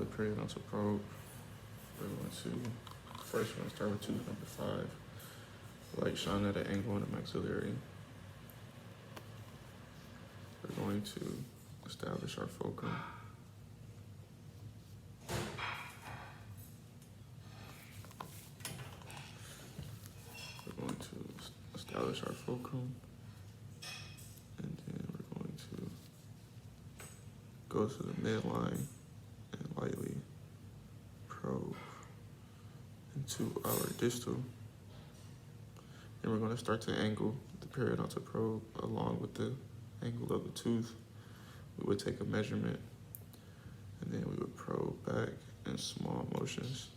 the periodontal probe. We're going to, first we're going to start with tooth number 5. Light shine at an angle in the maxillary. We're going to establish our fulcrum. We're going to establish our fulcrum, and then we're going to go to the midline and lightly probe into our distal. And we're going to start to angle the periodontal probe along with the angle of the tooth. We would take a measurement, and then we would probe back in small motions,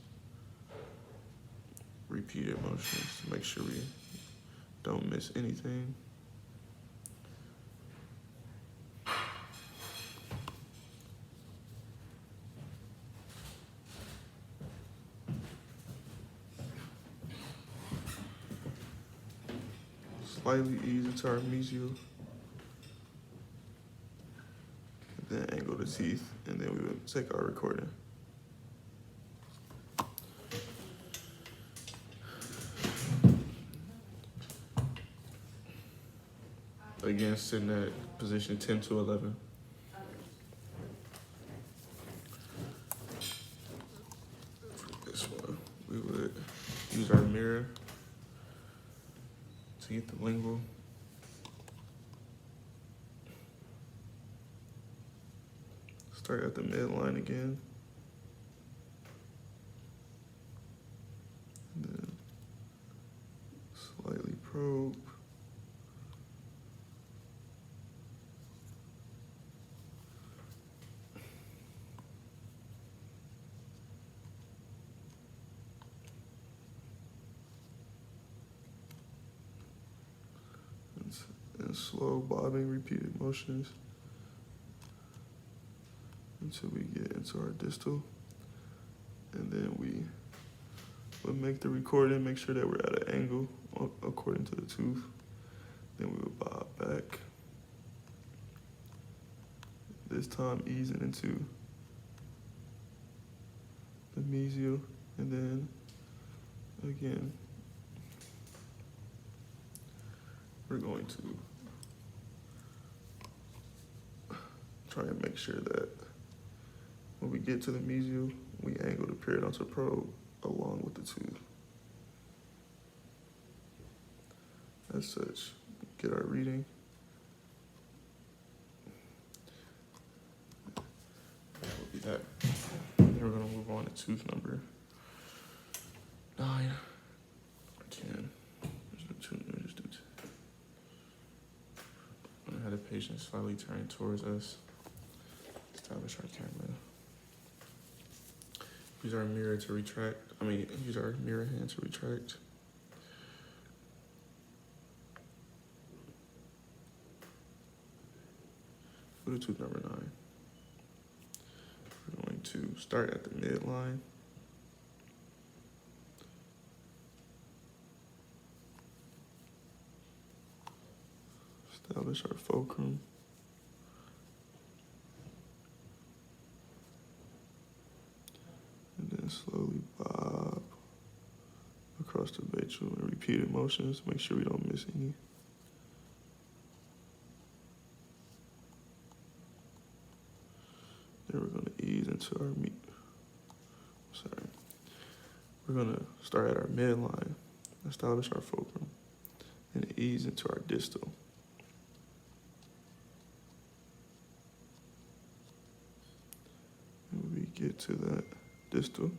repeated motions, to make sure we don't miss anything. Slightly ease into our mesial, then angle the teeth, and then we would take our recording. Again, sitting at position 10 to 11. For this one, we would use our mirror to get the lingual. Start at the midline again. And then slightly probe. And slow bobbing repeated motions until we get into our distal. And then we would make the recording, make sure that we're at an angle according to the tooth. Then we would bob back. This time easing into the mesial, and then again, we're going to try and make sure that when we get to the mesial, we angle the periodontal probe along with the tooth. As such, get our reading. That will be that. Then we're going to move on to tooth number 9 or 10. Just do 10. I'm going to have the patient slightly turn towards us. Establish our camera. Use our mirror to retract. Use our mirror hand to retract. Go to tooth number 9. We're going to start at the midline. Establish our fulcrum. And then slowly bob across the facial and repeated motions. Make sure we don't miss any. Then we're going to ease into our We're going to start at our midline, establish our fulcrum, and ease into our distal. When we get to that distal,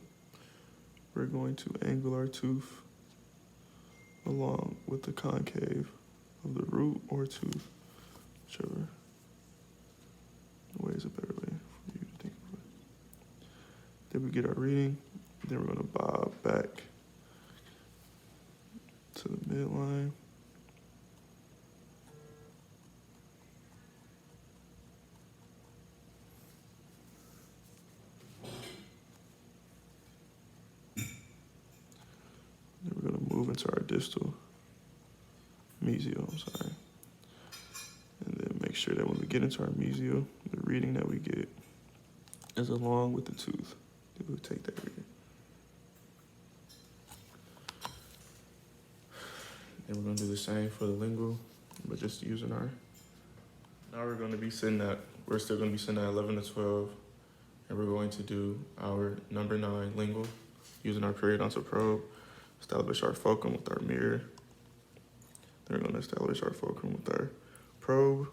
we're going to angle our tooth along with the concave of the root or tooth, whichever way is a better way for you to think of it. Then we get our reading, then we're going to bob back to the midline. Then we're going to move into our distal mesial, and then make sure that when we get into our mesial, the reading that we get is along with the tooth. We'll take that reading. And we're gonna do the same for the lingual, but just using our. Now we're gonna be sitting at, we're still gonna be sitting at 11 to 12, and we're going to do our number 9 lingual using our periodontal probe, establish our fulcrum with our mirror. Then we're gonna establish our fulcrum with our probe.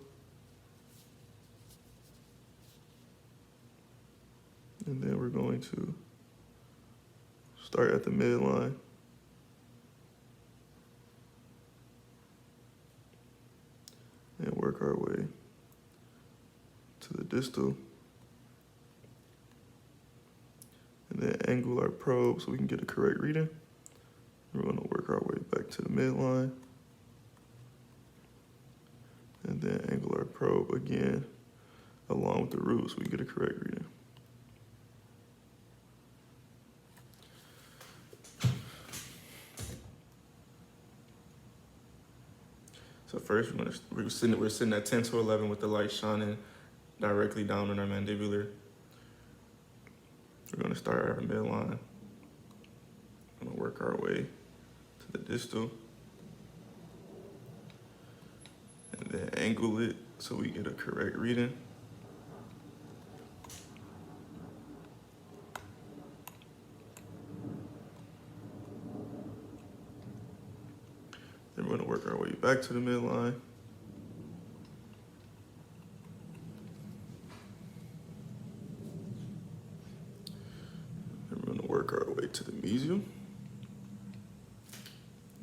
And then we're going to start at the midline. And work our way to the distal. And then angle our probe so we can get a correct reading. We're gonna work our way back to the midline. And then angle our probe again along with the root so we get a correct reading. So first, we're sitting at 10 to 11 with the light shining directly down on our mandibular. We're gonna start at our midline. We're gonna work our way to the distal. And then angle it so we get a correct reading. Then we're gonna work our way back to the midline. Then we're gonna work our way to the mesial.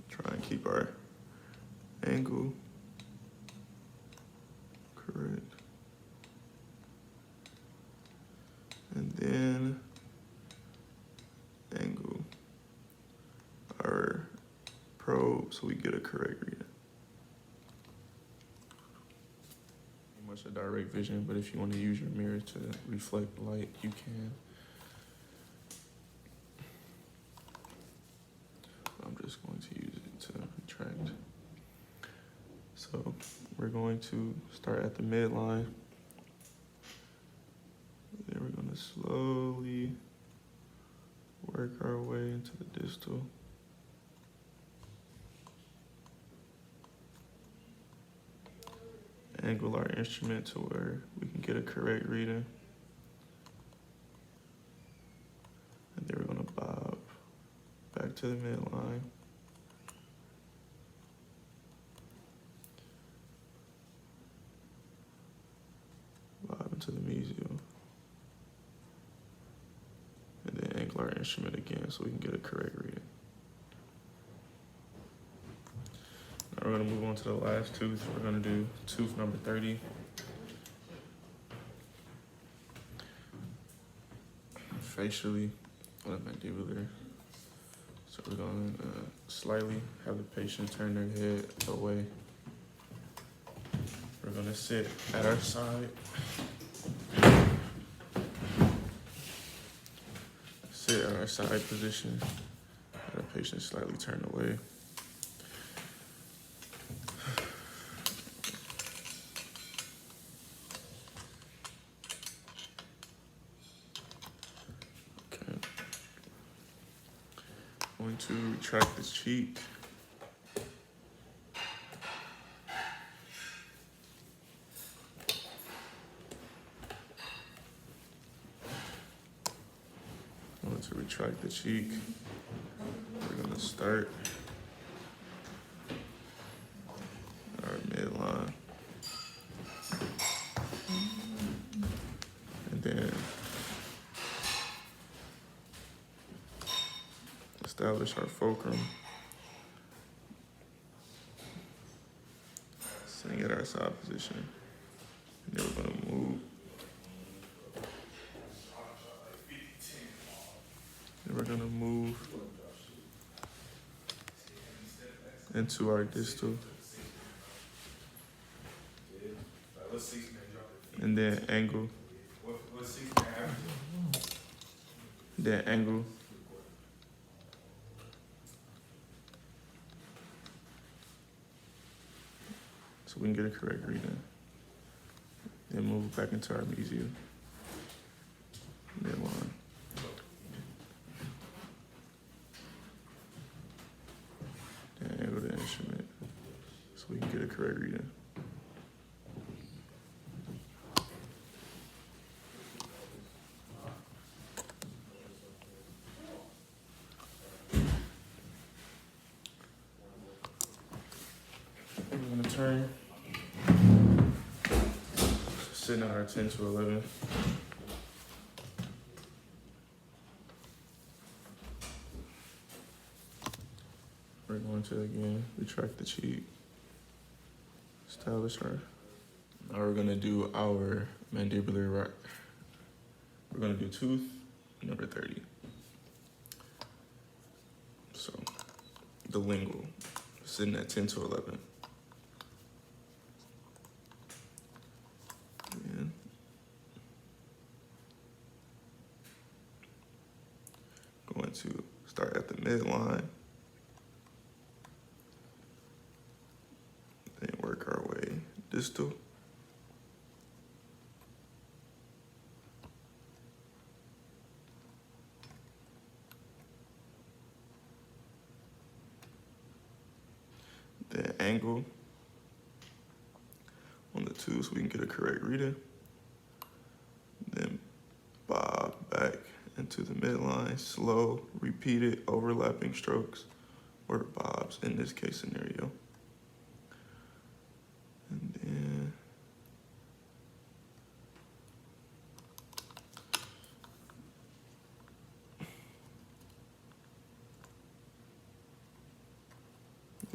Try and keep our angle correct. And then angle our probe so we get a correct reading. Pretty much a direct vision, but if you want to use your mirror to reflect light, you can. I'm just going to use it to retract. So we're going to start at the midline. Then we're going to slowly work our way into the distal. Angle our instrument to where we can get a correct reading. And then we're gonna bob back to the midline. Bob into the mesial. And then angle our instrument again so we can get a correct reading. Now we're gonna move on to the last tooth. We're gonna do tooth number 30. Facially on the mandibular. So we're gonna slightly have the patient turn their head away. We're gonna sit at our side. Sit at our side position. Have the patient slightly turn away. Going to retract the cheek. Going to retract the cheek. We're going to start our midline. And then establish our fulcrum. Sitting at our side position. And then we're gonna move. Then we're gonna move into our distal. And then angle. Then angle. So we can get a correct reading. Then move back into our mesial. get a correct reading. We're gonna turn, sitting at our 10 to 11. We're going to, again, retract the cheek, establish our, now we're gonna do our mandibular rack. We're gonna do tooth number 30. So, the lingual, sitting at 10 to 11. And going to start at the midline, then work our way distal. Then angle on the tooth so we can get a correct reading. Then bob back into the midline, slow, repeated, overlapping strokes, or bobs in this case scenario. And then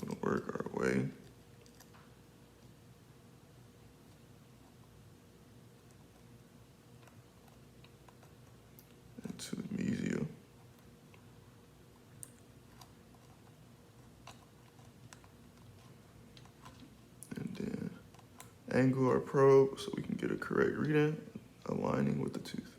we're gonna work our way into the mesial. And then angle our probe so we can get a correct reading, aligning with the tooth.